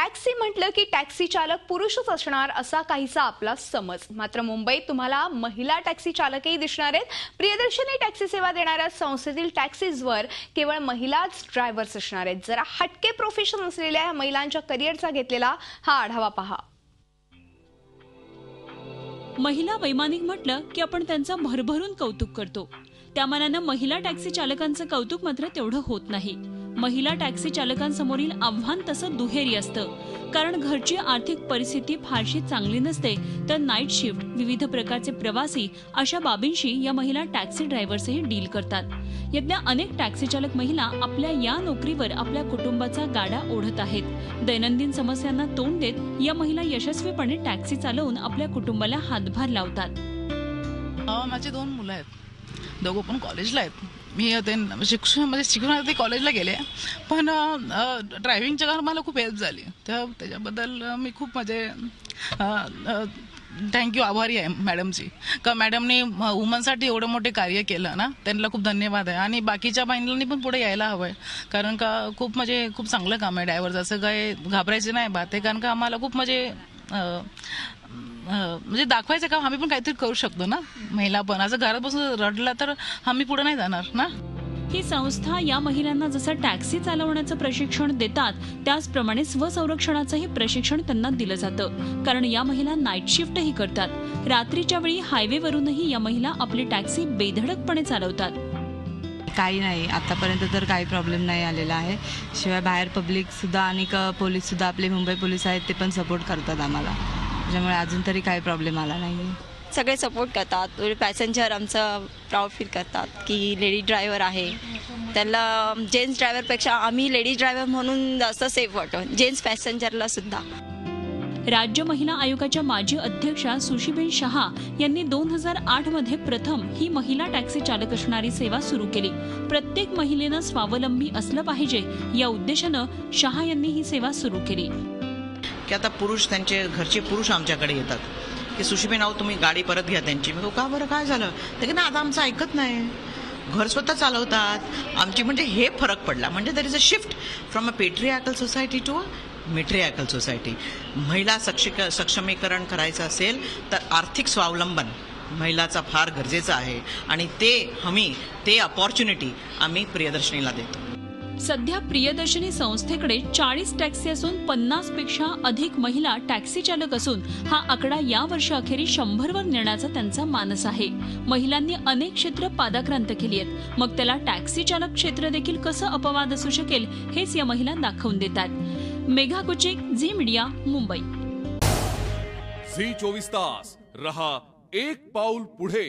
Taxi म्हटलं की taxi चालक पुरुषच असणार असा काहीसा आपला समज। मात्र मुंबईत तुम्हाला महिला टॅक्सी चालकही दिसणार आहेत। प्रियदर्शनी टॅक्सी सेवा देणाऱ्या संस्थेतील टॅक्सीजवर केवळ महिलाच ड्रायव्हर्स असणार आहेत। जरा हटके प्रोफेशन असलेल्या या महिलांच्या करिअरचा घेतलेला हा आढावा पहा। महिला वैमानिक म्हटलं की आपण त्यांचं भरभरून कौतुक करतो। त्यामानाने महिला टॅक्सी चालकांचं कौतुक मात्र तेवढं होत नाही। महिला टॅक्सी चालकांसमोरील आव्हान तसं दुहेरी असतं, कारण घरची आर्थिक परिस्थिती फारशी चांगली नसते, तर नाईट शिफ्ट, विविध प्रकारचे प्रवासी अशा बाबींशी या महिला टॅक्सी ड्रायव्हर्सही डील करतात। यातल्या अनेक टॅक्सी चालक महिला आपल्या या नोकरीवर आपल्या कुटुंबाचा गाडा ओढत आहेत। दैनंदिन समस्यांना तोंड देत या महिला यशस्वीपणे टॅक्सी चालवून आपल्या कुटुंबाला हातभार लावतात। माझी 2 मुलं आहेत, दोघं पण कॉलेजला आहेत। मी शिक्षणामध्ये कॉलेजला गेले, पण ड्रायव्हिंगच्या कारण मला खूप हेल्प झाली। त्याच्याबद्दल मी खूप थँक्यू, आभारी आहे मॅडमची, का मॅडमने वुमनसाठी एवढं मोठे कार्य केलं ना, त्यांना खूप धन्यवाद आहे। आणि बाकीच्या महिलांनी पण पुढे यायला हवंय, कारण का खूप खूप चांगलं काम आहे ड्रायव्हर। असं काय घाबरायचं नाही बात आहे, कारण का आम्हाला खूप दाखवायचं का आम्ही पण काहीतरी करू शकतो ना। महिला पण असं घरात बसून रडला तर आम्ही पुढे नाही जाणार ना। ही संस्था या महिलांना जसं टॅक्सी चालवण्याचं प्रशिक्षण देतात, त्याचप्रमाणे स्वसंरक्षणाचंही प्रशिक्षण त्यांना दिलं जातं, कारण या महिला नाईट शिफ्टही करतात। रात्रीच्या वेळी हायवेवरूनही या महिला आपली टॅक्सी बेधडकपणे चालवतात। काही नाही, आतापर्यंत तर काही प्रॉब्लेम नाही आलेला आहे। शिवाय बाहेर पब्लिक सुद्धा आणि पोलीस सुद्धा, आपले मुंबई पोलीस आहेत, ते पण सपोर्ट करतात आम्हाला, त्यामुळे अजून तरी काही प्रॉब्लेम आला नाही। सगळे सपोर्ट करतात। पॅसेंजर आमचं प्राऊड फील करतात की लेडी ड्रायव्हर आहे। त्यांना जेंट्स ड्रायव्हरपेक्षा आम्ही लेडीज ड्रायव्हर म्हणून जास्त सेफ वाटतो, जेंट्स पॅसेंजरला सुद्धा। राज्य महिला आयोगाच्या माजी अध्यक्षा सुशीबेन शहा यांनी 2008 मध्ये प्रथम ही महिला टॅक्सी चालक असणारी सेवा सुरू केली। प्रत्येक महिलेनं स्वावलंबी असलं पाहिजे या उद्देशानं शहा यांनी ही सेवा सुरू केली। की आता पुरुष, त्यांचे घरचे पुरुष आमच्याकडे येतात की सुशीबेन, आहो तुम्ही गाडी परत घ्या त्यांची। मी का बरं, काय झालं? ते ना आता आमचं ऐकत नाही, घर स्वतः चालवतात आमची। म्हणजे हे फरक पडला, म्हणजे there is a shift from a patriarchal society to a matriarchal society. महिला सक्षमीकरण करायचं असेल तर आर्थिक स्वावलंबन महिलाचा फार गरजेचं आहे, आणि ते अपॉर्च्युनिटी आम्ही प्रियदर्शनीला देतो। सध्या प्रियदर्शनी संस्थेकडे 40 टॅक्सी असून 50 पेक्षा अधिक महिला टॅक्सी चालक असून हा आकडा या वर्षाअखेरी 100 वर नेण्याचा त्यांचा मानस आहे। महिलांनी अनेक क्षेत्र पादाक्रांत केली आहेत, मग त्याला टॅक्सी चालक क्षेत्र देखील कसं अपवाद असू शकेल हेच या महिला दाखवून देतात। मेघा कुचिक, झी मीडिया, मुंबई। झी 24 तास रहा एक पाऊल पुढे।